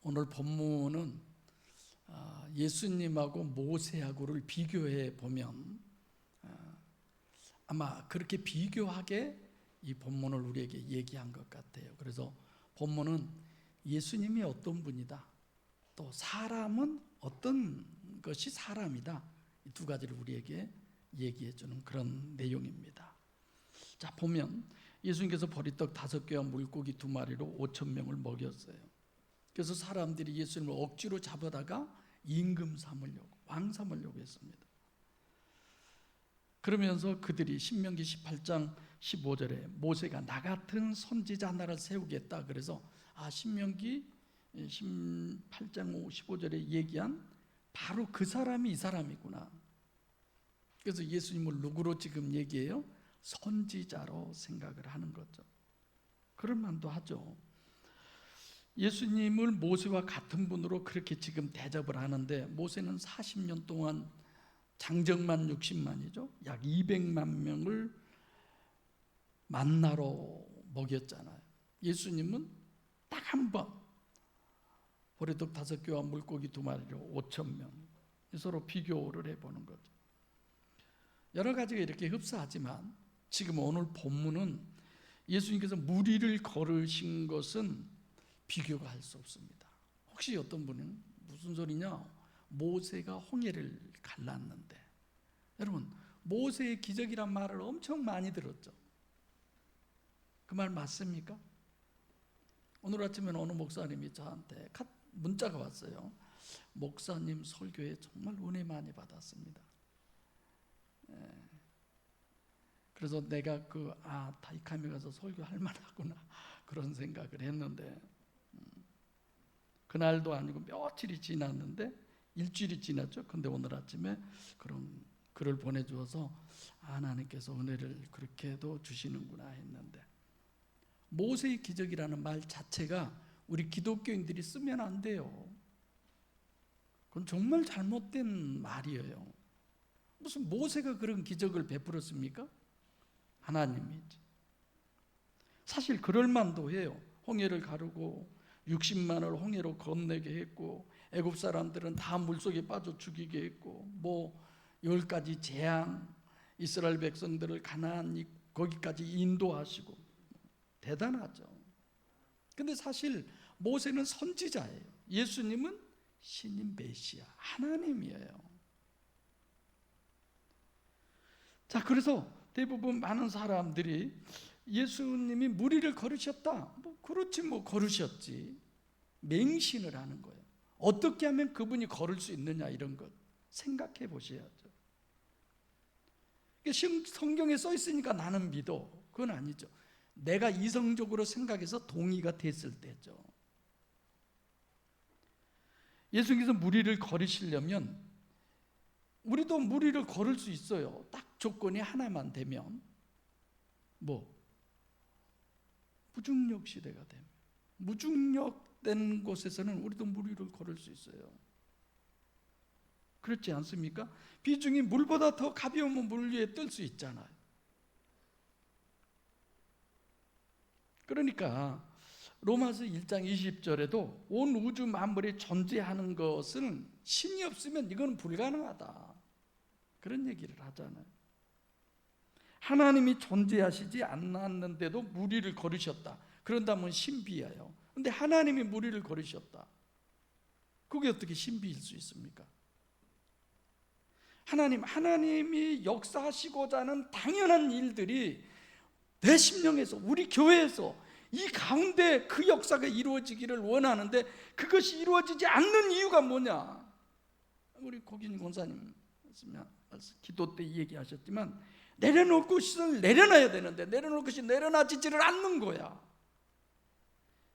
오늘 본문은 예수님하고 모세하고를 비교해 보면 아마 그렇게 비교하게 이 본문을 우리에게 얘기한 것 같아요. 그래서 본문은 예수님이 어떤 분이다, 또 사람은 어떤 것이 사람이다, 이 두 가지를 우리에게 얘기해 주는 그런 내용입니다. 자, 보면 예수님께서 보리떡 5개와 물고기 2마리로 5,000명을 먹였어요. 그래서 사람들이 예수님을 억지로 잡아다가 임금 삼으려고, 왕 삼으려고 했습니다. 그러면서 그들이 신명기 18장 15절에 모세가 나 같은 선지자 하나를 세우겠다, 그래서 신명기 18장 15절에 얘기한 바로 그 사람이 이 사람이구나. 그래서 예수님을 누구로 지금 얘기해요? 선지자로 생각을 하는 거죠. 그럴 만도 하죠. 예수님을 모세와 같은 분으로 그렇게 지금 대접을 하는데, 모세는 40년 동안 장정만 60만이죠. 약 200만 명을 만나로 먹였잖아요. 예수님은 딱 한 번 보리떡 5개와 물고기 2마리로 5,000명, 서로 비교를 해보는 거죠. 여러 가지가 이렇게 흡사하지만 지금 오늘 본문은 예수님께서 무리를 걸으신 것은 비교가 할 수 없습니다. 혹시 어떤 분은 무슨 소리냐, 모세가 홍해를 갈랐는데, 여러분 모세의 기적이란 말을 엄청 많이 들었죠. 그 말 맞습니까? 오늘 아침에 어느 목사님이 저한테 문자가 왔어요. 목사님 설교에 정말 은혜 많이 받았습니다. 그래서 내가 타이캄에 가서 설교할 만하구나 그런 생각을 했는데, 그날도 아니고 며칠이 지났는데, 일주일이 지났죠. 근데 오늘 아침에 그런 글을 보내주어서 하나님께서 은혜를 그렇게도 주시는구나 했는데, 모세의 기적이라는 말 자체가 우리 기독교인들이 쓰면 안 돼요. 그건 정말 잘못된 말이에요. 무슨 모세가 그런 기적을 베풀었습니까? 하나님이지. 사실 그럴 만도 해요. 홍해를 가르고 60만을 홍해로 건너게 했고, 애굽 사람들은 다 물속에 빠져 죽이게 했고, 10가지 재앙, 이스라엘 백성들을 가나안 거기까지 인도하시고, 대단하죠. 근데 사실 모세는 선지자예요. 예수님은 신인 메시아, 하나님이에요. 자, 그래서 대부분 많은 사람들이 예수님이 무리를 걸으셨다, 그렇지 걸으셨지, 맹신을 하는 거예요. 어떻게 하면 그분이 걸을 수 있느냐, 이런 것 생각해 보셔야죠. 성경에 써 있으니까 나는 믿어, 그건 아니죠. 내가 이성적으로 생각해서 동의가 됐을 때죠. 예수님께서 무리를 걸으시려면 우리도 무리를 걸을 수 있어요. 딱 조건이 하나만 되면, 무중력 시대가 되면, 무중력된 곳에서는 우리도 무리를 걸을 수 있어요. 그렇지 않습니까? 비중이 물보다 더 가벼우면 물 위에 뜰 수 있잖아요. 그러니까 로마서 1장 20절에도 온 우주 만물이 존재하는 것은 신이 없으면 이건 불가능하다, 그런 얘기를 하잖아요. 하나님이 존재하시지 않았는데도 무리를 걸으셨다, 그런다면 신비예요. 그런데 하나님이 무리를 걸으셨다, 그게 어떻게 신비일 수 있습니까? 하나님이 역사하시고자 하는 당연한 일들이 내 심령에서, 우리 교회에서 이 가운데 그 역사가 이루어지기를 원하는데, 그것이 이루어지지 않는 이유가 뭐냐? 우리 고긴 권사님 기도 때 얘기하셨지만, 내려놓을 것을 내려놔야 되는데 내려놓을 것이 내려놔지지를 않는 거야.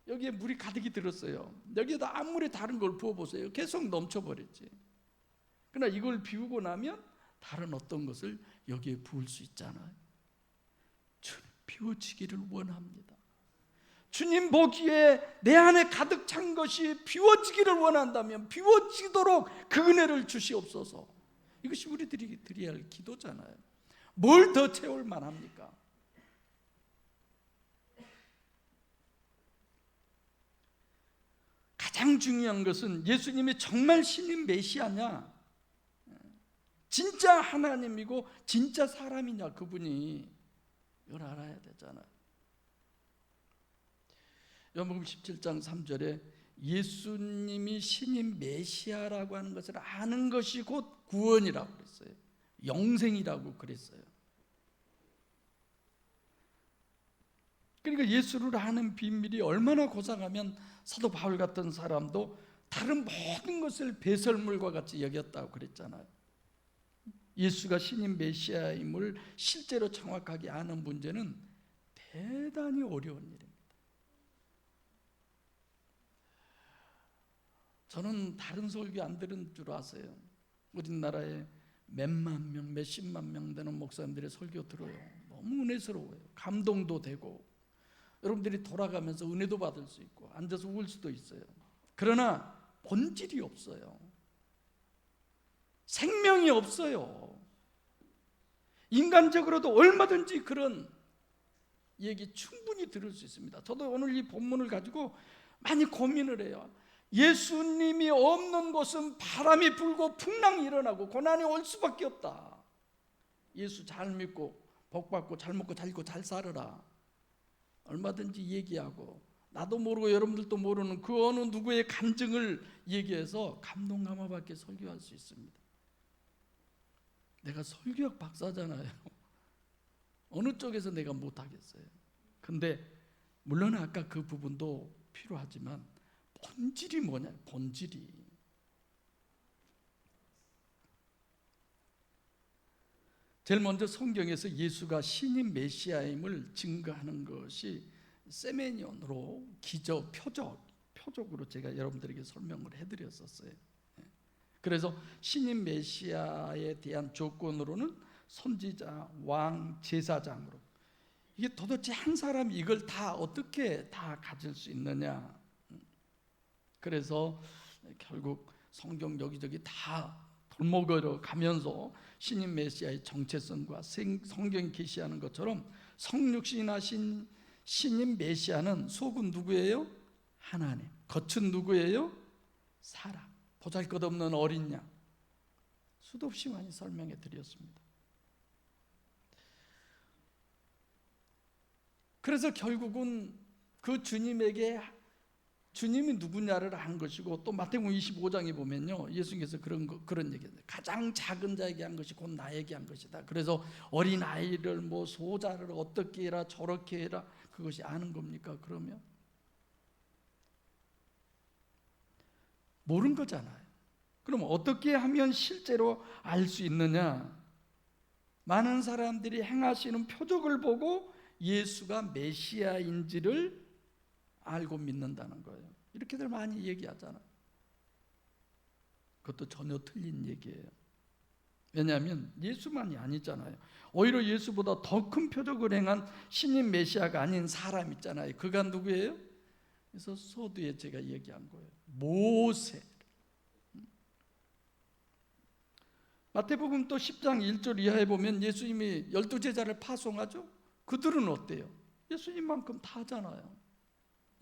여기에 물이 가득히 들었어요. 여기에다 아무리 다른 걸 부어보세요, 계속 넘쳐버렸지. 그러나 이걸 비우고 나면 다른 어떤 것을 여기에 부을 수 있잖아요. 주님 비워지기를 원합니다. 주님 보기에 내 안에 가득 찬 것이 비워지기를 원한다면 비워지도록 그 은혜를 주시옵소서. 이것이 우리들이 드려야 할 기도잖아요. 뭘 더 채울 만합니까? 가장 중요한 것은 예수님이 정말 신인 메시아냐, 진짜 하나님이고 진짜 사람이냐, 그분이 이걸 알아야 되잖아요. 요한복음 17장 3절에 예수님이 신인 메시아라고 하는 것을 아는 것이 곧 구원이라고 그랬어요. 영생이라고 그랬어요. 그러니까 예수를 아는 비밀이 얼마나 고상하면 사도 바울 같은 사람도 다른 모든 것을 배설물과 같이 여겼다고 그랬잖아요. 예수가 신인 메시아임을 실제로 정확하게 아는 문제는 대단히 어려운 일입니다. 저는 다른 설교 안 들은 줄 아세요? 우리나라에 몇만 명, 몇십만 명 되는 목사님들의 설교 들어요. 너무 은혜스러워요. 감동도 되고, 여러분들이 돌아가면서 은혜도 받을 수 있고 앉아서 울 수도 있어요. 그러나 본질이 없어요. 생명이 없어요. 인간적으로도 얼마든지 그런 얘기 충분히 들을 수 있습니다. 저도 오늘 이 본문을 가지고 많이 고민을 해요. 예수님이 없는 곳은 바람이 불고 풍랑이 일어나고 고난이 올 수밖에 없다. 예수 잘 믿고 복 받고 잘 먹고 잘 입고 잘 살아라, 얼마든지 얘기하고, 나도 모르고 여러분들도 모르는 그 어느 누구의 간증을 얘기해서 감동 감화받게 설교할 수 있습니다. 내가 설교학 박사잖아요. 어느 쪽에서 내가 못하겠어요. 근데 물론 아까 그 부분도 필요하지만 본질이 뭐냐, 본질이. 제일 먼저 성경에서 예수가 신인 메시아임을 증거하는 것이 세메니온으로 기저, 표적으로 제가 여러분들에게 설명을 해드렸었어요. 그래서 신인 메시아에 대한 조건으로는 선지자, 왕, 제사장으로, 이게 도대체 한 사람이 이걸 다 어떻게 다 가질 수 있느냐. 그래서 결국 성경 여기저기 다 돌먹으러 가면서 신인 메시아의 정체성과 성경 계시하는 것처럼 성육신하신 신인 메시아는 속은 누구예요? 하나님. 겉은 누구예요? 사람. 보잘것없는 어린 양. 수도 없이 많이 설명해 드렸습니다. 그래서 결국은 그 주님에게 주님이 누구냐를 한 것이고, 또 마태복음 25장에 보면요, 예수님께서 그런 얘기합니다. 가장 작은 자에게 한 것이 곧 나에게 한 것이다. 그래서 어린 아이를 뭐 소자를 어떻게 해라 저렇게 해라, 그것이 아는 겁니까? 그러면 모르는 거잖아요. 그럼 어떻게 하면 실제로 알 수 있느냐? 많은 사람들이 행하시는 표적을 보고 예수가 메시아인지를 알고 믿는다는 거예요. 이렇게들 많이 얘기하잖아요. 그것도 전혀 틀린 얘기예요. 왜냐하면 예수만이 아니잖아요. 오히려 예수보다 더 큰 표적을 행한 신인 메시아가 아닌 사람 있잖아요. 그가 누구예요? 그래서 서두에 제가 얘기한 거예요. 모세. 마태복음 또 10장 1절 이하에 보면 예수님이 12제자를 파송하죠. 그들은 어때요? 예수님만큼 다 하잖아요.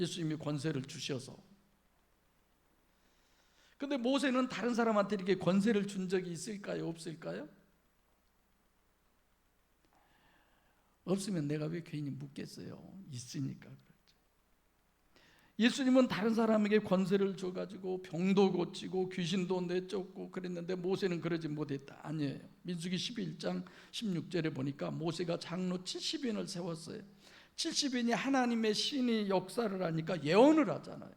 예수님이 권세를 주셔서. 근데 모세는 다른 사람한테 이렇게 권세를 준 적이 있을까요? 없을까요? 없으면 내가 왜 괜히 묻겠어요? 있으니까 그렇죠. 예수님은 다른 사람에게 권세를 줘가지고 병도 고치고 귀신도 내쫓고 그랬는데 모세는 그러지 못했다. 아니에요. 민수기 11장 16절에 보니까 모세가 장로 70인을 세웠어요. 70인이 하나님의 신이 역사를 하니까 예언을 하잖아요.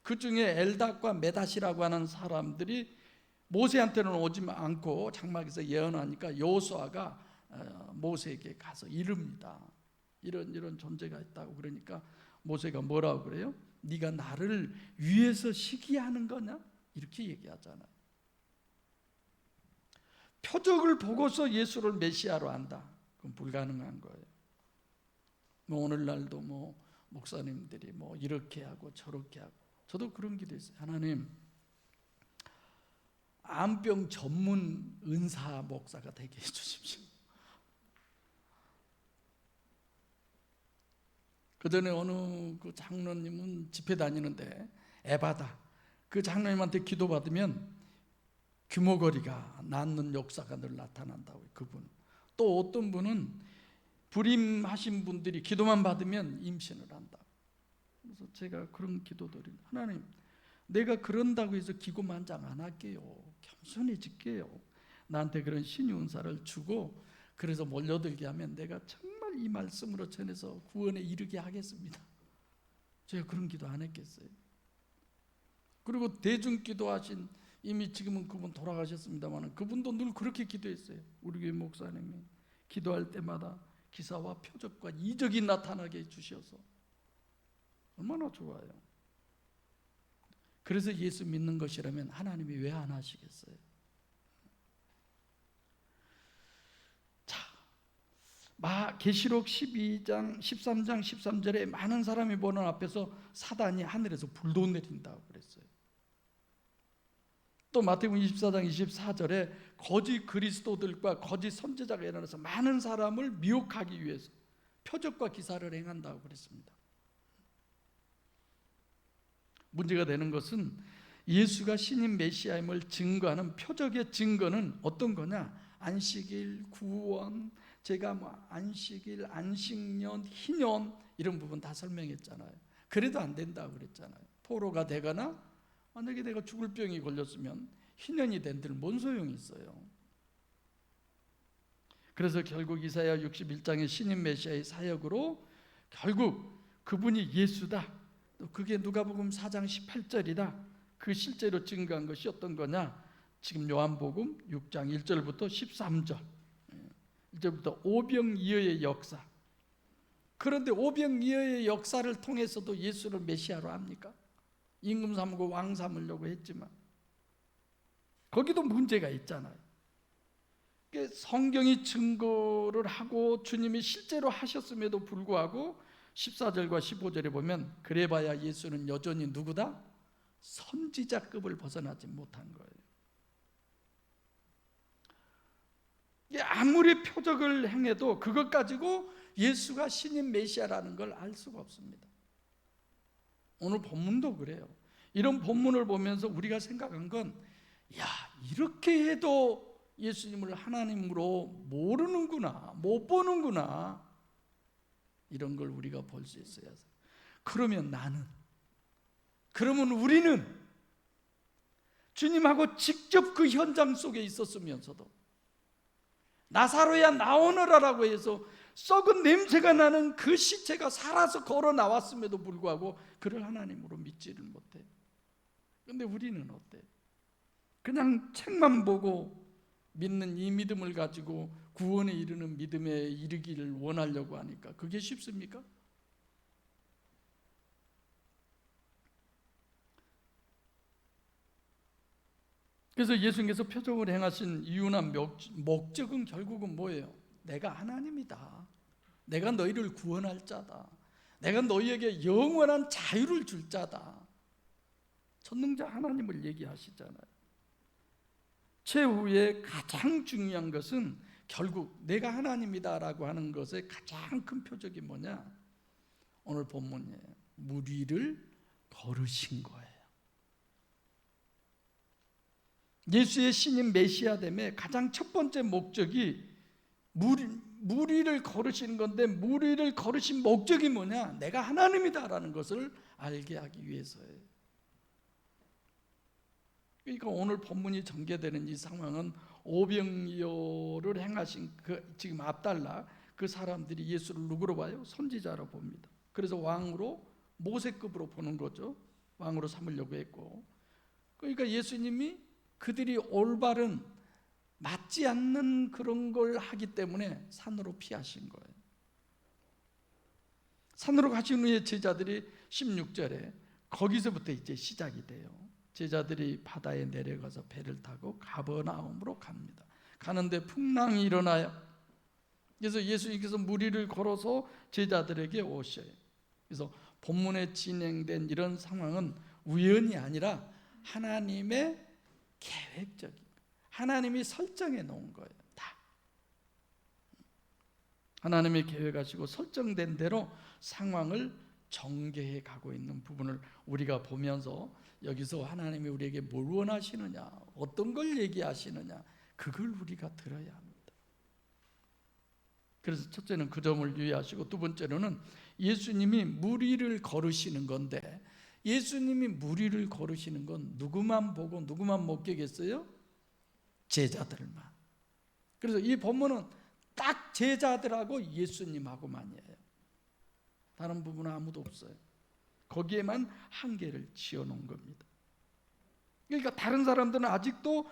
그 중에 엘닷과 메닷이라고 하는 사람들이 모세한테는 오지 않고 장막에서 예언하니까 여호수아가 모세에게 가서 이릅니다. 이런 존재가 있다고. 그러니까 모세가 뭐라고 그래요? 네가 나를 위해서 시기하는 거냐? 이렇게 얘기하잖아요. 표적을 보고서 예수를 메시아로 안다. 그건 불가능한 거예요. 오늘날도 목사님들이 이렇게 하고 저렇게 하고, 저도 그런 기도 있어요. 하나님, 암병 전문 은사 목사가 되게 해주십시오. 그 전에 어느 그 장로님은 집회 다니는데 에바다, 그 장로님한테 기도받으면 규모거리가 낫는 역사가 늘 나타난다고. 그분. 또 어떤 분은 불임하신 분들이 기도만 받으면 임신을 한다. 그래서 제가 그런 기도드립니다. 하나님, 내가 그런다고 해서 기고만장 안 할게요. 겸손해질게요. 나한테 그런 신유 은사를 주고 그래서 몰려들게 하면 내가 정말 이 말씀으로 전해서 구원에 이르게 하겠습니다. 제가 그런 기도 안 했겠어요. 그리고 대중 기도하신, 이미 지금은 그분 돌아가셨습니다만 그분도 늘 그렇게 기도했어요. 우리 교회 목사님이 기도할 때마다 기사와 표적과 이적이 나타나게 해주셔서 얼마나 좋아요. 그래서 예수 믿는 것이라면 하나님이 왜 안 하시겠어요? 자, 계시록 12장 13장 13절에 많은 사람이 보는 앞에서 사단이 하늘에서 불도 내린다고 그랬어요. 또 마태복음 24장 24절에 거짓 그리스도들과 거짓 선지자가 일어나서 많은 사람을 미혹하기 위해서 표적과 기사를 행한다고 그랬습니다. 문제가 되는 것은 예수가 신인 메시아임을 증거하는 표적의 증거는 어떤 거냐? 안식일, 구원, 제가 안식일, 안식년, 희년 이런 부분 다 설명했잖아요. 그래도 안 된다고 그랬잖아요. 포로가 되거나 만약에 내가 죽을 병이 걸렸으면 희년이 된들 뭔 소용이 있어요. 그래서 결국 이사야 61장의 신인 메시아의 사역으로 결국 그분이 예수다. 또 그게 누가복음 4장 18절이다. 그 실제로 증거한 것이 어떤 거냐? 지금 요한복음 6장 1절부터 13절 1절부터 오병이어의 역사. 그런데 오병이어의 역사를 통해서도 예수를 메시아로 합니까? 임금 삼고 왕 삼으려고 했지만 거기도 문제가 있잖아요. 성경이 증거를 하고 주님이 실제로 하셨음에도 불구하고 14절과 15절에 보면 그래봐야 예수는 여전히 누구다? 선지자급을 벗어나지 못한 거예요. 아무리 표적을 행해도 그것 가지고 예수가 신인 메시아라는 걸 알 수가 없습니다. 오늘 본문도 그래요. 이런 본문을 보면서 우리가 생각한 건, 야, 이렇게 해도 예수님을 하나님으로 모르는구나, 못 보는구나, 이런 걸 우리가 볼 수 있어야. 그러면 우리는 주님하고 직접 그 현장 속에 있었으면서도 나사로야 나오너라라고 해서 썩은 냄새가 나는 그 시체가 살아서 걸어 나왔음에도 불구하고 그를 하나님으로 믿지를 못해. 그런데 우리는 어때? 그냥 책만 보고 믿는 이 믿음을 가지고 구원에 이르는 믿음에 이르기를 원하려고 하니까 그게 쉽습니까? 그래서 예수님께서 표적을 행하신 이유나 목적은 결국은 뭐예요? 내가 하나님이다. 내가 너희를 구원할 자다. 내가 너희에게 영원한 자유를 줄 자다. 전능자 하나님을 얘기하시잖아요. 최후에 가장 중요한 것은 결국 내가 하나님이다라고 하는 것의 가장 큰 표적이 뭐냐? 오늘 본문이에요. 물 위를 걸으신 거예요. 예수의 신인 메시아됨의 가장 첫 번째 목적이 물 위를 걸으시는 건데, 물 위를 걸으신 목적이 뭐냐? 내가 하나님이다라는 것을 알게 하기 위해서예요. 그러니까 오늘 본문이 전개되는 이 상황은 오병이어를 행하신 그 지금 압달라 그 사람들이 예수를 누구로 봐요? 선지자로 봅니다. 그래서 왕으로, 모세급으로 보는 거죠. 왕으로 삼으려고 했고, 그러니까 예수님이 그들이 올바른 맞지 않는 그런 걸 하기 때문에 산으로 피하신 거예요. 산으로 가신 후에 제자들이 16절에 거기서부터 이제 시작이 돼요. 제자들이 바다에 내려가서 배를 타고 가버나움으로 갑니다. 가는데 풍랑이 일어나요. 그래서 예수님께서 물 위를 걸어서 제자들에게 오셔요. 그래서 본문에 진행된 이런 상황은 우연이 아니라 하나님의 계획적인, 하나님이 설정해 놓은 거예요. 다 하나님이 계획하시고 설정된 대로 상황을 전개해 가고 있는 부분을 우리가 보면서 여기서 하나님이 우리에게 뭘 원하시느냐, 어떤 걸 얘기하시느냐, 그걸 우리가 들어야 합니다. 그래서 첫째는 그 점을 유의하시고, 두 번째로는 예수님이 무리를 걸으시는 건데, 예수님이 무리를 걸으시는 건 누구만 보고 누구만 목격했어요? 제자들만. 그래서 이 본문은 딱 제자들하고 예수님하고만이에요. 다른 부분은 아무도 없어요. 거기에만 한계를 지어놓은 겁니다. 그러니까 다른 사람들은 아직도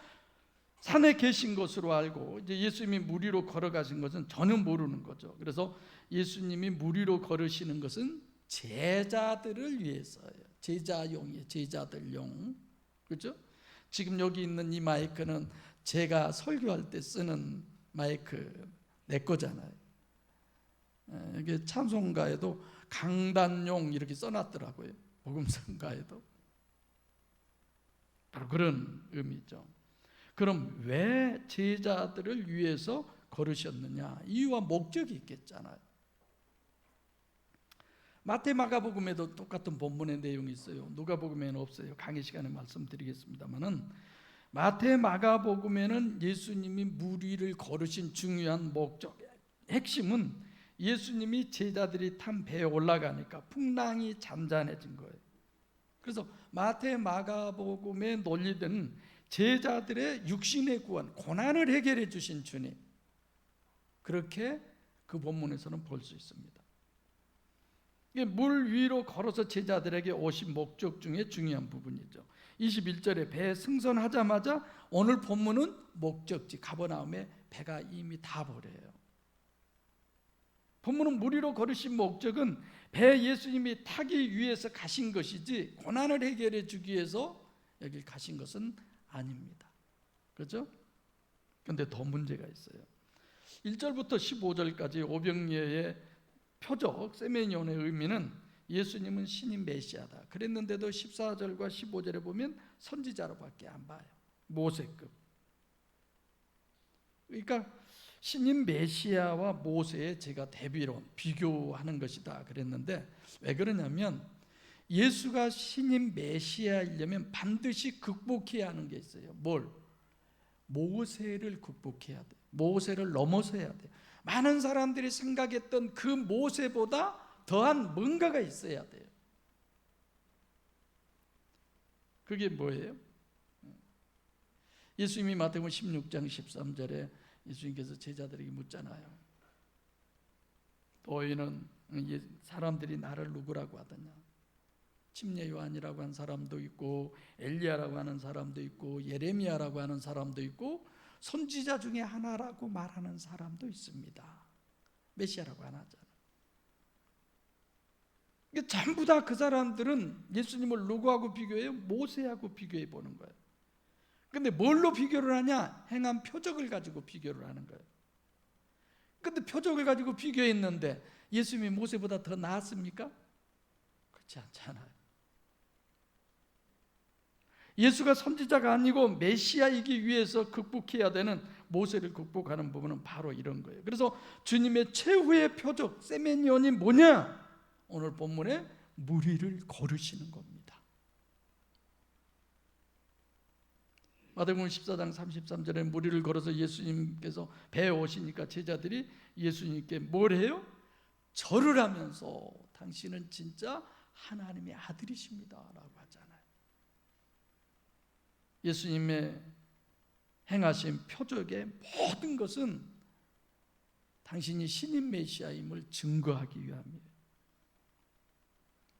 산에 계신 것으로 알고, 이제 예수님이 무리로 걸어가신 것은 전혀 모르는 거죠. 그래서 예수님이 무리로 걸으시는 것은 제자들을 위해서예요. 제자용이에요. 제자들용. 그렇죠? 지금 여기 있는 이 마이크는 제가 설교할 때 쓰는 마이크 내 거잖아요. 이게 찬송가에도 강단용 이렇게 써놨더라고요. 복음성가에도. 바로 그런 의미죠. 그럼 왜 제자들을 위해서 걸으셨느냐? 이유와 목적이 있겠잖아요. 마태 마가복음에도 똑같은 본문의 내용이 있어요. 누가복음에는 없어요. 강의 시간에 말씀드리겠습니다만은, 마태 마가복음에는 예수님이 무리를 걸으신 중요한 목적, 핵심은 예수님이 제자들이 탄 배에 올라가니까 풍랑이 잔잔해진 거예요. 그래서 마태 마가복음의 논리는 제자들의 육신의 구원, 고난을 해결해 주신 주님, 그렇게 그 본문에서는 볼 수 있습니다. 물 위로 걸어서 제자들에게 오신 목적 중에 중요한 부분이죠. 21절에 배 승선하자마자 오늘 본문은 목적지 가버나움에 배가 이미 다 버려요. 본문은 무리로 걸으신 목적은 배 예수님이 타기 위해서 가신 것이지 고난을 해결해 주기 위해서 여기 가신 것은 아닙니다. 그렇죠? 그런데 더 문제가 있어요. 1절부터 15절까지 오병이어의 표적 세메니온의 의미는 예수님은 신인 메시아다 그랬는데도 14절과 15절에 보면 선지자로밖에 안 봐요. 모세급. 그러니까 신인 메시아와 모세의 제가 대비론, 비교하는 것이다 그랬는데, 왜 그러냐면 예수가 신인 메시아이려면 반드시 극복해야 하는 게 있어요. 뭘? 모세를 극복해야 돼요. 모세를 넘어서야 돼요. 많은 사람들이 생각했던 그 모세보다 더한 뭔가가 있어야 돼요. 그게 뭐예요? 예수님이 마태복음 16장 13절에 예수님께서 제자들에게 묻잖아요. 너희는 사람들이 나를 누구라고 하더냐? 침례 요한이라고 하는 사람도 있고, 엘리야라고 하는 사람도 있고, 예레미야라고 하는 사람도 있고, 선지자 중에 하나라고 말하는 사람도 있습니다. 메시아라고 안 하잖아요. 전부 다 그 사람들은 예수님을 누구하고 비교해요? 모세하고 비교해 보는 거예요. 근데 뭘로 비교를 하냐? 행한 표적을 가지고 비교를 하는 거예요. 근데 표적을 가지고 비교했는데 예수님이 모세보다 더 나았습니까? 그렇지 않잖아요. 예수가 선지자가 아니고 메시아이기 위해서 극복해야 되는 모세를 극복하는 부분은 바로 이런 거예요. 그래서 주님의 최후의 표적 세메니온이 뭐냐? 오늘 본문에 무리를 걸으시는 겁니다. 마태복음 14장 33절에 무리를 걸어서 예수님께서 배에 오시니까 제자들이 예수님께 뭘 해요? 절을 하면서 당신은 진짜 하나님의 아들이십니다 라고 하잖아요. 예수님의 행하신 표적의 모든 것은 당신이 신인 메시아임을 증거하기 위함이에요.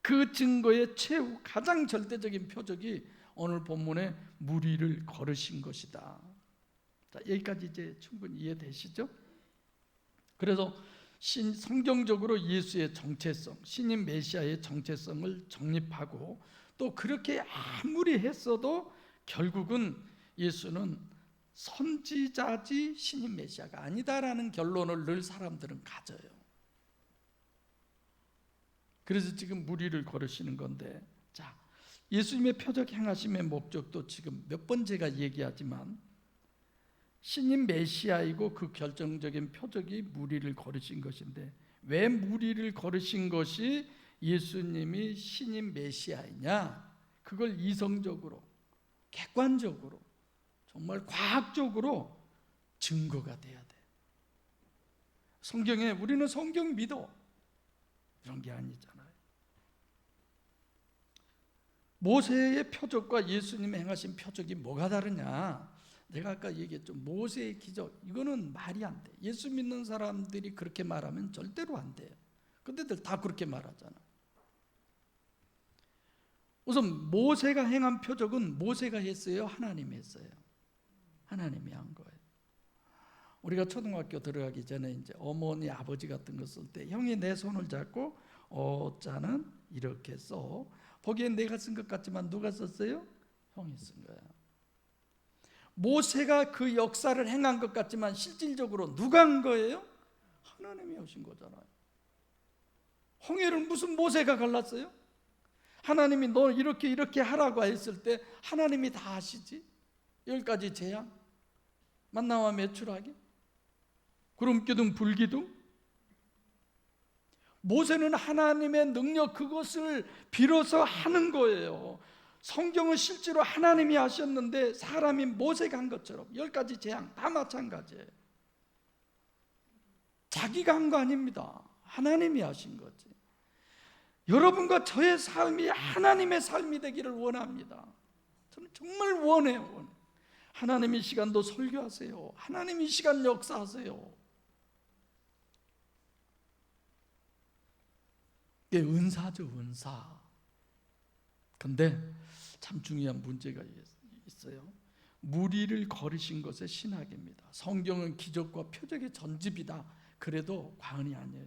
그 증거의 최후 가장 절대적인 표적이 오늘 본문에 무리를 걸으신 것이다. 자, 여기까지 이제 충분히 이해되시죠? 그래서 성경적으로 예수의 정체성, 신인 메시아의 정체성을 정립하고, 또 그렇게 아무리 했어도 결국은 예수는 선지자지 신인 메시아가 아니다라는 결론을 늘 사람들은 가져요. 그래서 지금 무리를 걸으시는 건데, 자, 예수님의 표적 행하심의 목적도 지금 몇 번 제가 얘기하지만 신인 메시아이고 그 결정적인 표적이 무리를 걸으신 것인데, 왜 무리를 걸으신 것이 예수님이 신인 메시아이냐, 그걸 이성적으로, 객관적으로, 정말 과학적으로 증거가 돼야 돼. 성경에 우리는 성경 믿어 이런 게 아니잖아요. 모세의 표적과 예수님이 행하신 표적이 뭐가 다르냐? 내가 아까 얘기했죠. 모세의 기적, 이거는 말이 안 돼. 예수 믿는 사람들이 그렇게 말하면 절대로 안 돼요. 근데들 다 그렇게 말하잖아. 우선 모세가 행한 표적은 모세가 했어요? 하나님이 했어요? 하나님이 한 거예요. 우리가 초등학교 들어가기 전에 이제 어머니, 아버지 같은 거 쓸 때 형이 내 손을 잡고 자는 이렇게 써. 보기엔 내가 쓴 것 같지만 누가 썼어요? 형이 쓴 거야. 모세가 그 역사를 행한 것 같지만 실질적으로 누가 한 거예요? 하나님이 하신 거잖아요. 홍해를 무슨 모세가 갈랐어요? 하나님이 너 이렇게 하라고 했을 때 하나님이 다 하시지. 10가지 재앙, 만나와 메추라기, 구름기둥 불기둥. 모세는 하나님의 능력, 그것을 빌어서 하는 거예요. 성경은 실제로 하나님이 하셨는데 사람이 모세가 한 것처럼 10가지 재앙 다 마찬가지예요. 자기가 한 거 아닙니다. 하나님이 하신 거지. 여러분과 저의 삶이 하나님의 삶이 되기를 원합니다. 저는 정말 원해요. 하나님 이 시간도 설교하세요. 하나님 이 시간 역사하세요. 이게 은사죠, 은사. 근데 참 중요한 문제가 있어요. 무리를 거르신 것의 신학입니다. 성경은 기적과 표적의 전집이다. 그래도 과언이 아니에요.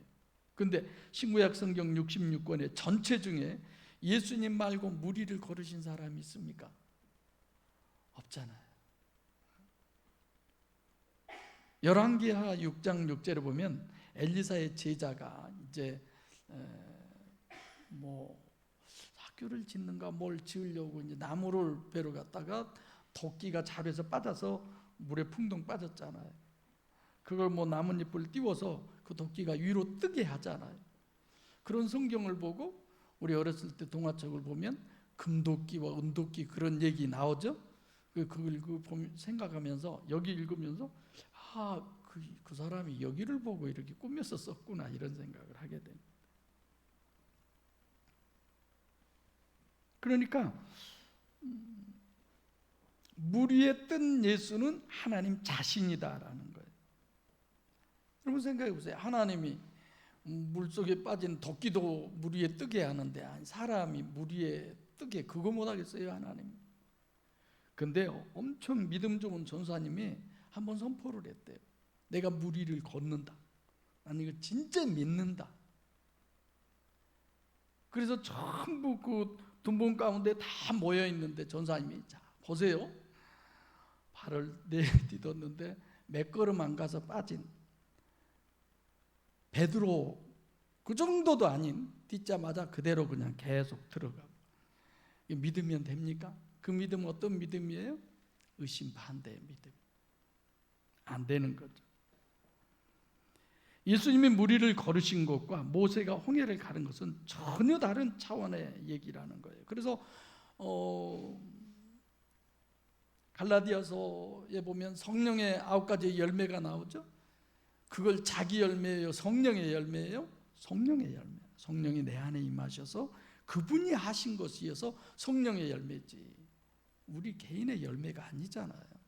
근데 신구약 성경 66권의 전체 중에 예수님 말고 무리를 거르신 사람이 있습니까? 없잖아요. 열왕기하 6장 6절에 보면 엘리사의 제자가 이제 학교를 짓는가 뭘 지으려고 이제 나무를 베러 갔다가 도끼가 자루에서 빠져서 물에 풍덩 빠졌잖아요. 그걸 나뭇잎을 띄워서 그 도끼가 위로 뜨게 하잖아요. 그런 성경을 보고 우리 어렸을 때 동화책을 보면 금도끼와 은도끼 그런 얘기 나오죠. 그걸 생각하면서 여기 읽으면서 그 사람이 여기를 보고 이렇게 꾸며서 썼구나 이런 생각을 하게 됩니다. 그러니까 물 위에 뜬 예수는 하나님 자신이다라는 거예요. 여러분 생각해 보세요. 하나님이 물속에 빠진 도끼도 물 위에 뜨게 하는데 사람이 물 위에 뜨게 그거 못하겠어요 하나님. 근데 엄청 믿음 좋은 전사님이 한번 선포를 했대요. 내가 물 위를 걷는다. 나는 이거 진짜 믿는다. 그래서 전부 그 둔본 가운데 다 모여 있는데 전사님이 자 보세요. 발을 내딛었는데 몇 걸음 안 가서 빠진 베드로 그 정도도 아닌 딛자마자 그대로 그냥 계속 들어가고. 믿으면 됩니까? 그 믿음은 어떤 믿음이에요? 의심 반대의 믿음. 안 되는 거죠. 예수님이 무리를 거르신 것과 모세가 홍해를 가른 것은 전혀 다른 차원의 얘기라는 거예요. 그래서 갈라디아서에 보면 성령의 9가지 열매가 나오죠. 그걸 자기 열매예요? 성령의 열매예요? 성령의 열매. 성령이 내 안에 임하셔서 그분이 하신 것이어서 성령의 열매지 우리 개인의 열매가 아니잖아요.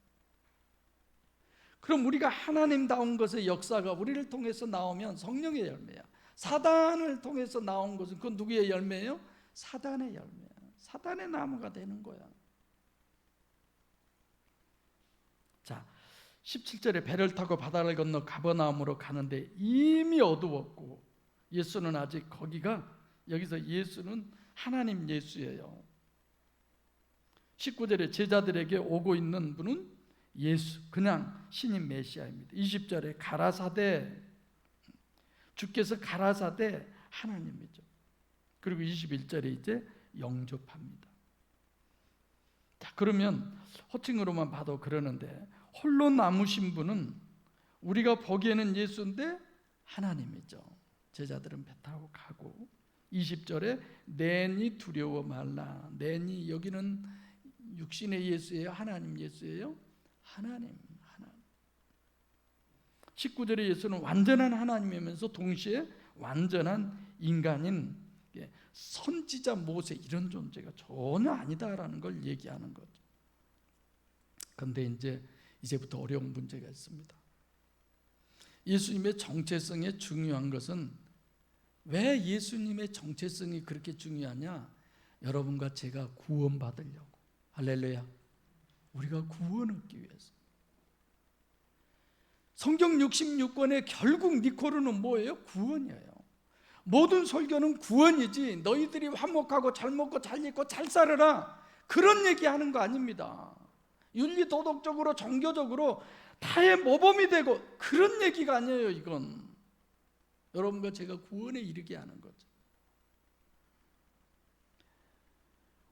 그럼 우리가 하나님다운 것의 역사가 우리를 통해서 나오면 성령의 열매야. 사단을 통해서 나온 것은 그건 누구의 열매예요? 사단의 열매야. 사단의 나무가 되는 거야. 자, 17절에 배를 타고 바다를 건너 가버나움으로 가는데 이미 어두웠고 예수는 아직 여기서 예수는 하나님 예수예요. 19절에 제자들에게 오고 있는 분은 예수, 그냥 신인 메시아입니다. 20절에 가라사대, 주께서 가라사대 하나님이죠. 그리고 21절에 이제 영접합니다. 자, 그러면 호칭으로만 봐도 그러는데 홀로 남으신 분은 우리가 보기에는 예수인데 하나님이죠. 제자들은 배 타고 가고 20절에 내니 두려워 말라. 내니 여기는 육신의 예수예요? 하나님 예수예요? 하나님. 19절의 예수는 완전한 하나님이면서 동시에 완전한 인간인 선지자 모세 이런 존재가 전혀 아니다라는 걸 얘기하는 거죠. 그런데 이제부터 어려운 문제가 있습니다. 예수님의 정체성에 중요한 것은, 왜 예수님의 정체성이 그렇게 중요하냐? 여러분과 제가 구원받으려고. 할렐루야. 우리가 구원 얻기 위해서. 성경 66권의 결국 니코르는 뭐예요? 구원이에요. 모든 설교는 구원이지, 너희들이 화목하고 잘 먹고 잘 입고 잘 살아라 그런 얘기하는 거 아닙니다. 윤리 도덕적으로 종교적으로 타의 모범이 되고 그런 얘기가 아니에요. 이건 여러분과 제가 구원에 이르게 하는 거죠.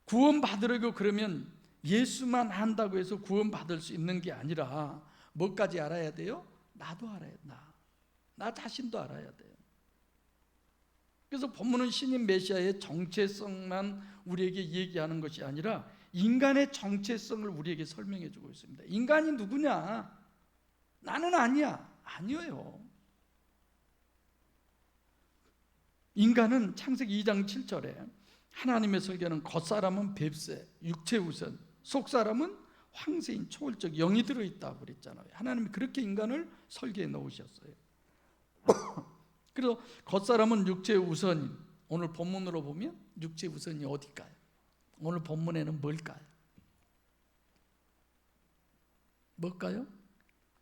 구원 받으려고 그러면 예수만 한다고 해서 구원 받을 수 있는 게 아니라 뭐까지 알아야 돼요? 나도 알아야 돼. 나 자신도 알아야 돼요. 그래서 본문은 신인 메시아의 정체성만 우리에게 얘기하는 것이 아니라 인간의 정체성을 우리에게 설명해 주고 있습니다. 인간이 누구냐? 나는 아니야. 아니에요. 인간은 창세기 2장 7절에 하나님의 설계는 겉사람은 뱁새, 육체 우선, 속사람은 황새인 초월적 영이 들어있다고 그랬잖아요. 하나님이 그렇게 인간을 설계해 놓으셨어요. 그래서 겉사람은 육체 우선인, 오늘 본문으로 보면 육체 우선이 어딜까요? 오늘 본문에는 뭘까요? 뭘까요?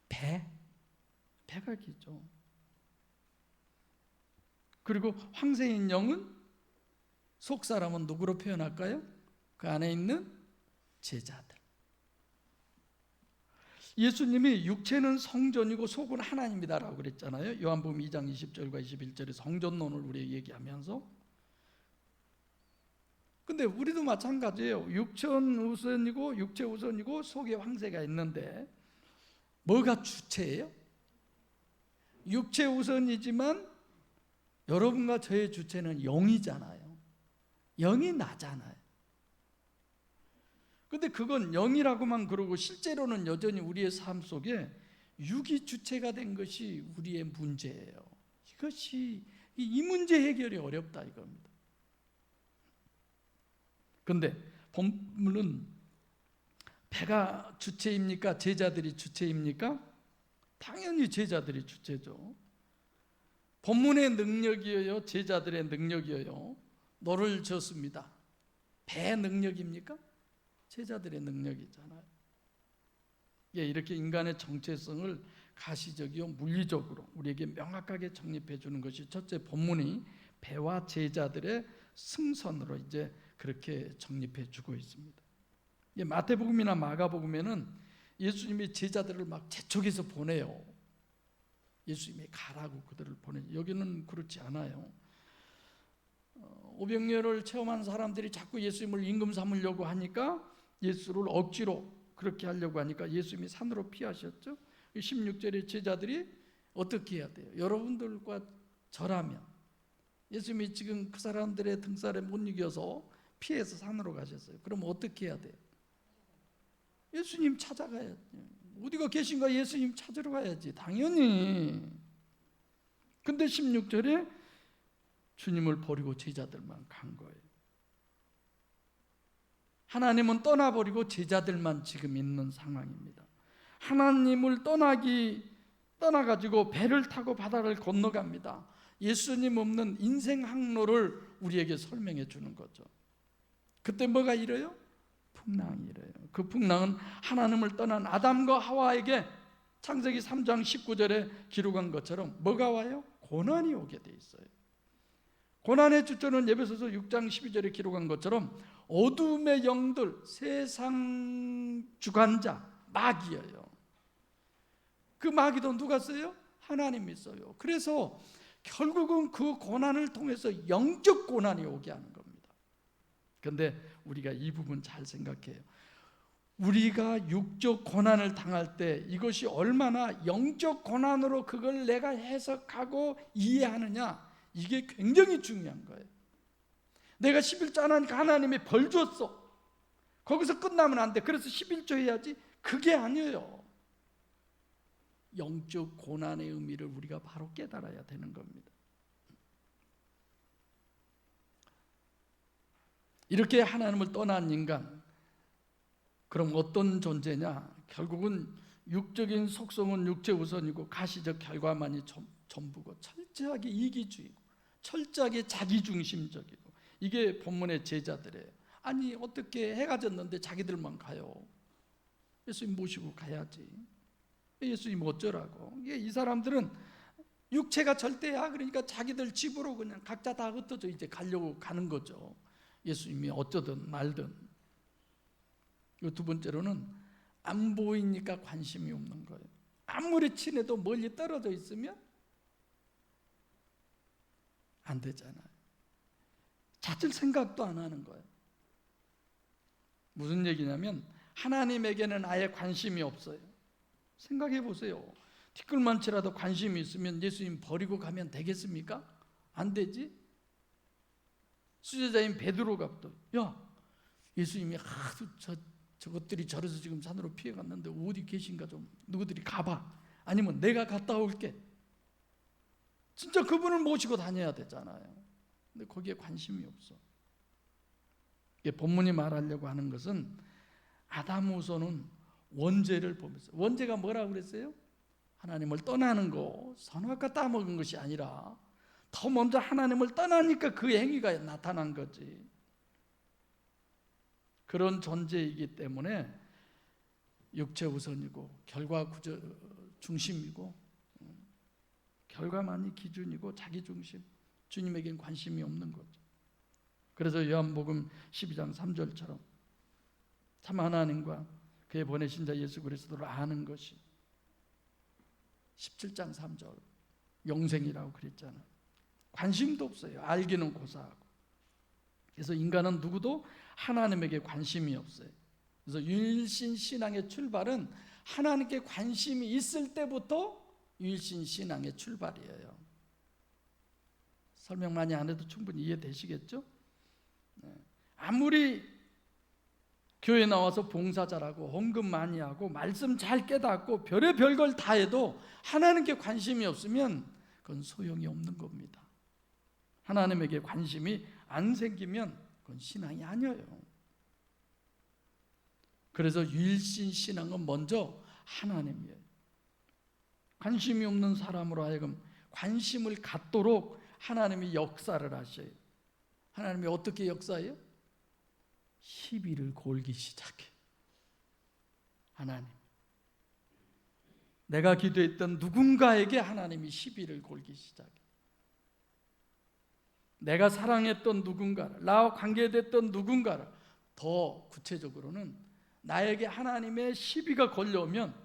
배가 있죠. 그리고 황새인 영은, 속사람은 누구로 표현할까요? 그 안에 있는 제자들. 예수님이 육체는 성전이고 속은 하나님이다라고 그랬잖아요. 요한복음 2장 20절과 21절에 성전론을 우리에게 얘기하면서. 근데 우리도 마찬가지예요. 육천 우선이고 육체 우선이고 속에 황새가 있는데 뭐가 주체예요? 육체 우선이지만 여러분과 저의 주체는 영이잖아요. 영이 나잖아요. 근데 그건 영이라고만 그러고 실제로는 여전히 우리의 삶 속에 육이 주체가 된 것이 우리의 문제예요. 이 문제 해결이 어렵다 이겁니다. 근데 본문은 배가 주체입니까? 제자들이 주체입니까? 당연히 제자들이 주체죠. 본문의 능력이에요? 제자들의 능력이에요? 너를 졌습니다. 배의 능력입니까? 제자들의 능력이잖아요. 이렇게 인간의 정체성을 가시적이요 물리적으로 우리에게 명확하게 정립해 주는 것이 첫째 본문이 배와 제자들의 승선으로 이제 그렇게 정립해 주고 있습니다. 마태복음이나 마가복음에는 예수님이 제자들을 막 재촉해서 보내요. 예수님이 가라고 그들을 보내요. 여기는 그렇지 않아요. 오병이어를 체험한 사람들이 자꾸 예수님을 임금 삼으려고 하니까, 예수를 억지로 그렇게 하려고 하니까 예수님이 산으로 피하셨죠. 16절에 제자들이 어떻게 해야 돼요? 여러분들과 저라면 예수님이 지금 그 사람들의 등살에 못 이겨서 피해서 산으로 가셨어요. 그럼 어떻게 해야 돼요? 예수님 찾아가야지. 어디가 계신가 예수님 찾으러 가야지. 당연히. 근데 16절에 주님을 버리고 제자들만 간 거예요. 하나님은 떠나버리고 제자들만 지금 있는 상황입니다. 하나님을 떠나가지고 배를 타고 바다를 건너갑니다. 예수님 없는 인생 항로를 우리에게 설명해 주는 거죠. 그때 뭐가 일어요? 풍랑이 일어요. 그 풍랑은 하나님을 떠난 아담과 하와에게 창세기 3장 19절에 기록한 것처럼 뭐가 와요? 고난이 오게 돼 있어요. 고난의 주체는 에베소서 6장 12절에 기록한 것처럼 어둠의 영들, 세상 주관자, 마귀예요. 그 마귀도 누가 써요? 하나님이 써요. 그래서 결국은 그 고난을 통해서 영적 고난이 오게 하는 겁니다. 그런데 우리가 이 부분 잘 생각해요. 우리가 육적 고난을 당할 때 이것이 얼마나 영적 고난으로 그걸 내가 해석하고 이해하느냐, 이게 굉장히 중요한 거예요. 내가 11조 안 하니까 하나님이 벌 줬어. 거기서 끝나면 안 돼. 그래서 11조 해야지. 그게 아니에요. 영적 고난의 의미를 우리가 바로 깨달아야 되는 겁니다. 이렇게 하나님을 떠난 인간, 그럼 어떤 존재냐? 결국은 육적인 속성은 육체 우선이고 가시적 결과만이 전부고, 철저하게 이기주의고 철저하게 자기중심적이고, 이게 본문의 제자들이에요. 아니 어떻게 해가 졌는데 자기들만 가요? 예수님 모시고 가야지. 예수님 어쩌라고? 이 사람들은 육체가 절대야. 그러니까 자기들 집으로 그냥 각자 다 흩어져 이제 가려고 가는 거죠. 예수님이 어쩌든 말든. 두 번째로는 안 보이니까 관심이 없는 거예요. 아무리 친해도 멀리 떨어져 있으면 안 되잖아요. 찾을 생각도 안 하는 거예요. 무슨 얘기냐면 하나님에게는 아예 관심이 없어요. 생각해 보세요. 티끌만치라도 관심이 있으면 예수님 버리고 가면 되겠습니까? 안 되지. 수제자인 베드로가 또, 야, 예수님이 하도 저것들이 저래서 지금 산으로 피해갔는데 어디 계신가 좀 누구들이 가봐. 아니면 내가 갔다 올게. 진짜 그분을 모시고 다녀야 되잖아요. 근데 거기에 관심이 없어. 이게 본문이 말하려고 하는 것은 아담 후손은 원죄를 보면서, 원죄가 뭐라고 그랬어요? 하나님을 떠나는 거, 선악과 따먹은 것이 아니라 더 먼저 하나님을 떠나니까 그 행위가 나타난 거지. 그런 존재이기 때문에 육체 우선이고 결과 중심이고 결과만이 기준이고 자기 중심, 주님에겐 관심이 없는 거죠. 그래서 요한복음 12장 3절처럼 참 하나님과 그의 보내신 자 예수 그리스도를 아는 것이, 17장 3절 영생이라고 그랬잖아요. 관심도 없어요. 알기는 고사하고. 그래서 인간은 누구도 하나님에게 관심이 없어요. 그래서 유일신 신앙의 출발은 하나님께 관심이 있을 때부터 유일신 신앙의 출발이에요. 설명 많이 안 해도 충분히 이해되시겠죠? 아무리 교회 나와서 봉사 잘하고 헌금 많이 하고 말씀 잘 깨닫고 별의별 걸 다 해도 하나님께 관심이 없으면 그건 소용이 없는 겁니다. 하나님에게 관심이 안 생기면 그건 신앙이 아니에요. 그래서 유일신 신앙은 먼저 하나님이에요. 관심이 없는 사람으로 하여금 관심을 갖도록 하나님이 역사를 하셔요. 하나님이 어떻게 역사해요? 시비를 걸기 시작해. 하나님, 내가 기도했던 누군가에게 하나님이 시비를 걸기 시작해. 내가 사랑했던 누군가를, 나와 관계됐던 누군가를, 더 구체적으로는 나에게 하나님의 시비가 걸려오면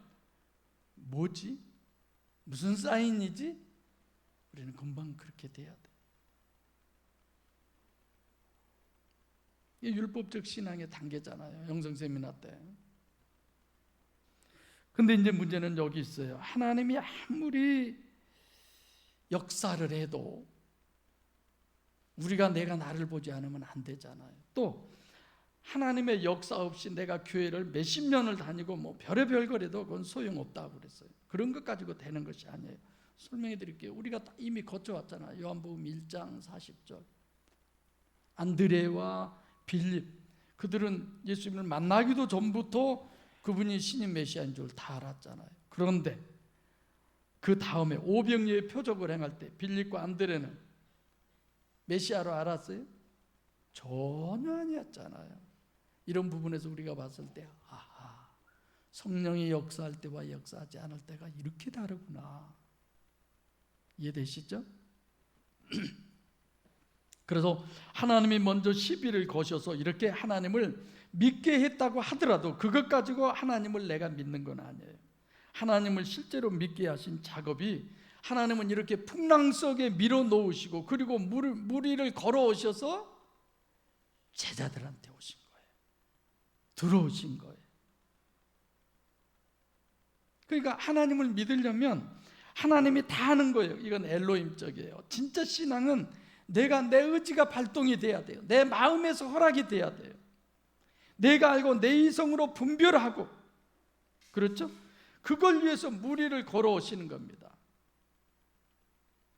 뭐지? 무슨 사인이지? 우리는 금방 그렇게 돼야 돼. 이게 율법적 신앙의 단계잖아요. 영성 세미나 때. 근데 이제 문제는 여기 있어요. 하나님이 아무리 역사를 해도 우리가 내가 나를 보지 않으면 안 되잖아요. 또 하나님의 역사 없이 내가 교회를 몇십 년을 다니고 뭐 별의별 거래도 그건 소용없다고 그랬어요. 그런 것 가지고 되는 것이 아니에요. 설명해 드릴게요. 우리가 이미 거쳐왔잖아요. 요한복음 1장 40절. 안드레와 빌립, 그들은 예수님을 만나기도 전부터 그분이 신인 메시아인 줄 다 알았잖아요. 그런데 그 다음에 오병이의 표적을 행할 때 빌립과 안드레는 메시아로 알았어요? 전혀 아니었잖아요. 이런 부분에서 우리가 봤을 때 아하, 성령이 역사할 때와 역사하지 않을 때가 이렇게 다르구나. 이해되시죠? 그래서 하나님이 먼저 시비를 거셔서 이렇게 하나님을 믿게 했다고 하더라도 그것 가지고 하나님을 내가 믿는 건 아니에요. 하나님을 실제로 믿게 하신 작업이, 하나님은 이렇게 풍랑 속에 밀어놓으시고 그리고 무리를 걸어오셔서 제자들한테 오신 거예요. 들어오신 거예요. 그러니까 하나님을 믿으려면 하나님이 다 하는 거예요. 이건 엘로힘적이에요. 진짜 신앙은 내 의지가 발동이 돼야 돼요. 내 마음에서 허락이 돼야 돼요. 내가 알고 내 이성으로 분별하고, 그렇죠? 그걸 위해서 무리를 걸어오시는 겁니다.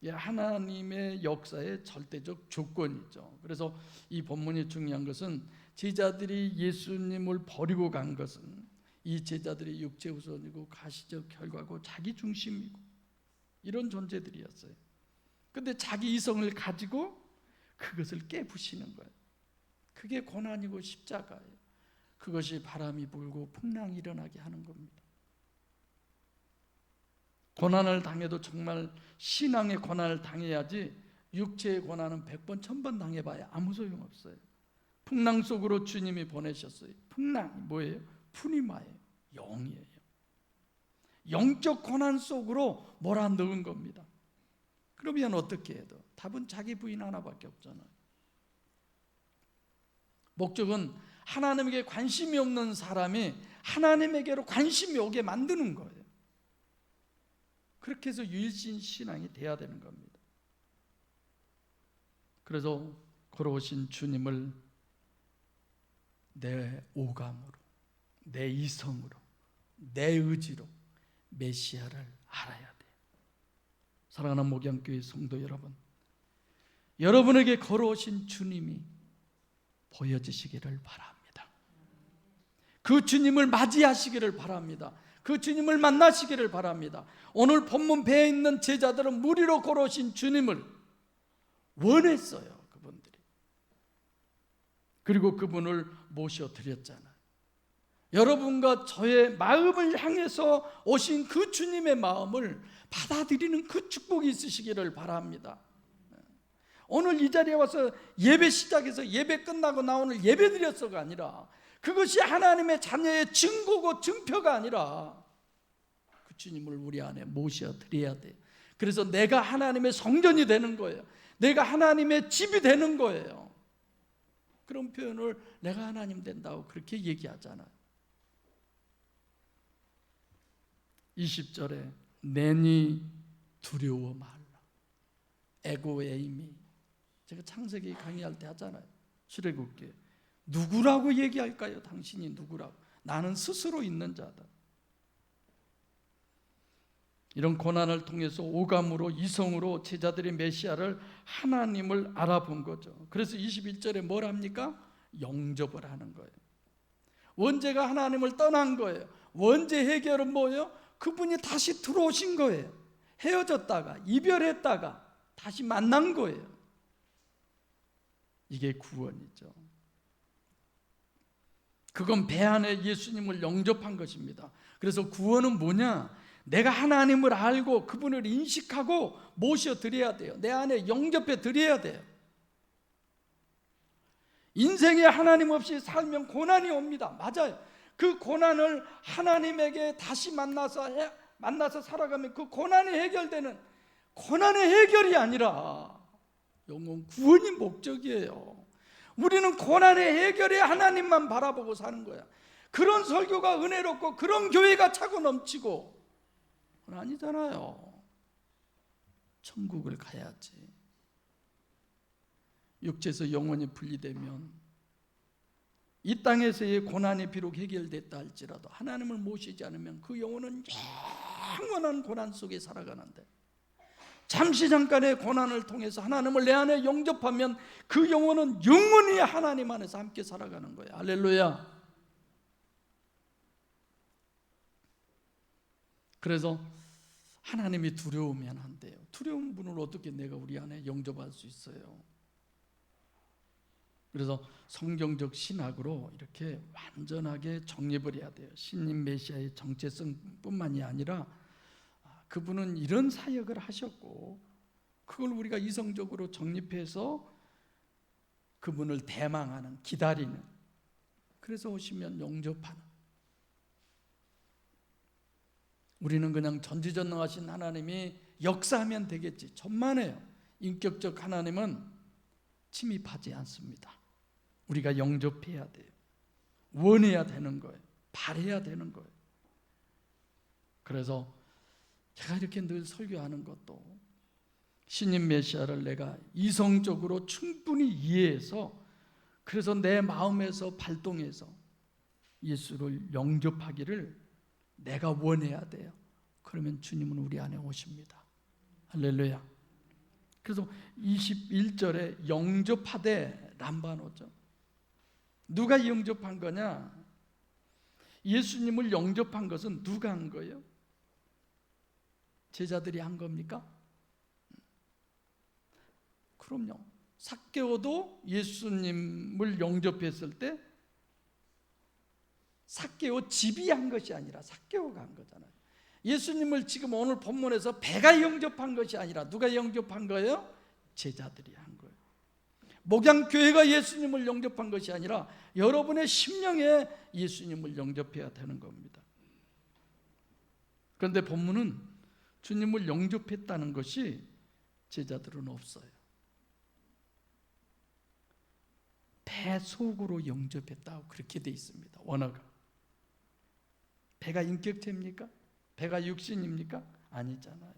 하나님의 역사의 절대적 조건이죠. 그래서 이 본문이 중요한 것은 제자들이 예수님을 버리고 간 것은 이 제자들이 육체 우선이고 가시적 결과고 자기 중심이고 이런 존재들이었어요. 근데 자기 이성을 가지고 그것을 깨부시는 거예요. 그게 고난이고 십자가예요. 그것이 바람이 불고 풍랑이 일어나게 하는 겁니다. 고난을 당해도 정말 신앙의 고난을 당해야지 육체의 고난은 100번 1000번 당해봐야 아무 소용없어요. 풍랑 속으로 주님이 보내셨어요. 풍랑이 뭐예요? 푸니마예요. 영이에요. 영적 고난 속으로 몰아넣은 겁니다. 그러면 어떻게 해도 답은 자기 부인 하나밖에 없잖아요. 목적은 하나님에게 관심이 없는 사람이 하나님에게로 관심이 오게 만드는 거예요. 그렇게 해서 유일신 신앙이 돼야 되는 겁니다. 그래서 걸어오신 주님을 내 오감으로, 내 이성으로, 내 의지로 메시아를 알아야 돼요. 사랑하는 목양교회 성도 여러분, 여러분에게 걸어오신 주님이 보여지시기를 바랍니다. 그 주님을 맞이하시기를 바랍니다. 그 주님을 만나시기를 바랍니다. 오늘 본문 배에 있는 제자들은 무리로 걸어오신 주님을 원했어요. 그분들이. 그리고 그분을 모셔드렸잖아요. 여러분과 저의 마음을 향해서 오신 그 주님의 마음을 받아들이는 그 축복이 있으시기를 바랍니다. 오늘 이 자리에 와서 예배 시작해서 예배 끝나고 나 오늘 예배 드렸어가 아니라 그것이 하나님의 자녀의 증거고 증표가 아니라 그 주님을 우리 안에 모셔드려야 돼요. 그래서 내가 하나님의 성전이 되는 거예요. 내가 하나님의 집이 되는 거예요. 그런 표현을 내가 하나님 된다고 그렇게 얘기하잖아요. 20절에 내니 두려워 말라. 에고에이미. 제가 창세기 강의할 때 하잖아요. 출애굽기. 누구라고 얘기할까요? 당신이 누구라고? 나는 스스로 있는 자다. 이런 고난을 통해서 오감으로 이성으로 제자들이 메시아를 하나님을 알아본 거죠. 그래서 21절에 뭘 합니까? 영접을 하는 거예요. 원죄가 하나님을 떠난 거예요. 원죄 해결은 뭐예요? 그분이 다시 들어오신 거예요. 헤어졌다가 이별했다가 다시 만난 거예요. 이게 구원이죠. 그건 배 안에 예수님을 영접한 것입니다. 그래서 구원은 뭐냐? 내가 하나님을 알고 그분을 인식하고 모셔드려야 돼요. 내 안에 영접해 드려야 돼요. 인생에 하나님 없이 살면 고난이 옵니다. 맞아요. 그 고난을 하나님에게 다시 만나서 살아가면 그 고난이 해결되는, 고난의 해결이 아니라 영원 구원이 목적이에요. 우리는 고난의 해결에 하나님만 바라보고 사는 거야. 그런 설교가 은혜롭고 그런 교회가 차고 넘치고, 그건 아니잖아요. 천국을 가야지. 육체에서 영원히 분리되면 이 땅에서의 고난이 비록 해결됐다 할지라도 하나님을 모시지 않으면 그 영혼은 영원한 고난 속에 살아가는데, 잠시 잠깐의 고난을 통해서 하나님을 내 안에 영접하면 그 영혼은 영원히 하나님 안에서 함께 살아가는 거예요. 할렐루야. 그래서 하나님이 두려우면 안 돼요. 두려운 분을 어떻게 내가 우리 안에 영접할 수 있어요? 그래서 성경적 신학으로 이렇게 완전하게 정립을 해야 돼요. 신님 메시아의 정체성뿐만이 아니라 그분은 이런 사역을 하셨고 그걸 우리가 이성적으로 정립해서 그분을 대망하는, 기다리는, 그래서 오시면 영접하는. 우리는 그냥 전지전능하신 하나님이 역사하면 되겠지, 천만에요. 인격적 하나님은 침입하지 않습니다. 우리가 영접해야 돼요. 원해야 되는 거예요. 바라야 되는 거예요. 그래서 제가 이렇게 늘 설교하는 것도 신임 메시아를 내가 이성적으로 충분히 이해해서, 그래서 내 마음에서 발동해서 예수를 영접하기를 내가 원해야 돼요. 그러면 주님은 우리 안에 오십니다. 할렐루야. 그래서 21절에 영접하되 람바노죠. 누가 영접한 거냐? 예수님을 영접한 것은 누가 한 거예요? 제자들이 한 겁니까? 그럼요. 삭개오도 예수님을 영접했을 때 삭개오 집이 한 것이 아니라 삭개오가 한 거잖아요. 예수님을 지금 오늘 본문에서 배가 영접한 것이 아니라 누가 영접한 거예요? 제자들이 한 거예요. 목양교회가 예수님을 영접한 것이 아니라 여러분의 심령에 예수님을 영접해야 되는 겁니다. 그런데 본문은 주님을 영접했다는 것이 제자들은 없어요. 배 속으로 영접했다고 그렇게 돼 있습니다. 원어가. 배가 인격체입니까? 배가 육신입니까? 아니잖아요.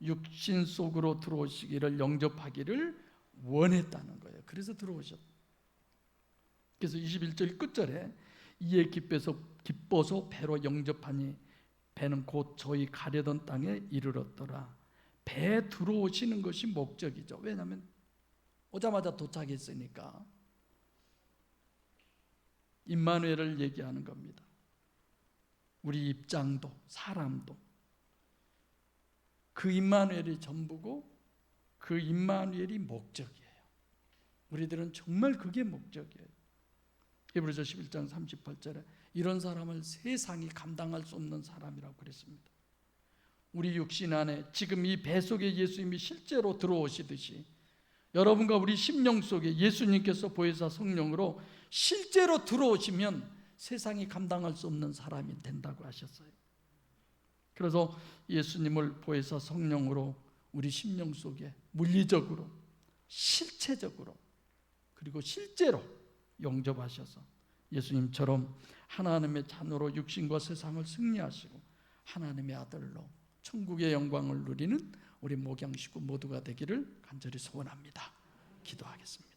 육신 속으로 들어오시기를 영접하기를 원했다는 거예요. 그래서 들어오셨다. 그래서 21절 끝절에 이에 기뻐서 배로 영접하니 배는 곧 저희 가려던 땅에 이르렀더라. 배에 들어오시는 것이 목적이죠. 왜냐하면 오자마자 도착했으니까. 임마누엘을 얘기하는 겁니다. 우리 입장도 사람도 그 임마누엘이 전부고 그 임마누엘이 목적이에요. 우리들은 정말 그게 목적이에요. 히브리서 11장 38절에 이런 사람을 세상이 감당할 수 없는 사람이라고 그랬습니다. 우리 육신 안에 지금 이 배 속에 예수님이 실제로 들어오시듯이 여러분과 우리 심령 속에 예수님께서 보혜사 성령으로 실제로 들어오시면 세상이 감당할 수 없는 사람이 된다고 하셨어요. 그래서 예수님을 보혜사 성령으로 우리 심령 속에 물리적으로 실체적으로 그리고 실제로 영접하셔서 예수님처럼 하나님의 자녀로 육신과 세상을 승리하시고 하나님의 아들로 천국의 영광을 누리는 우리 목양 식구 모두가 되기를 간절히 소원합니다. 기도하겠습니다.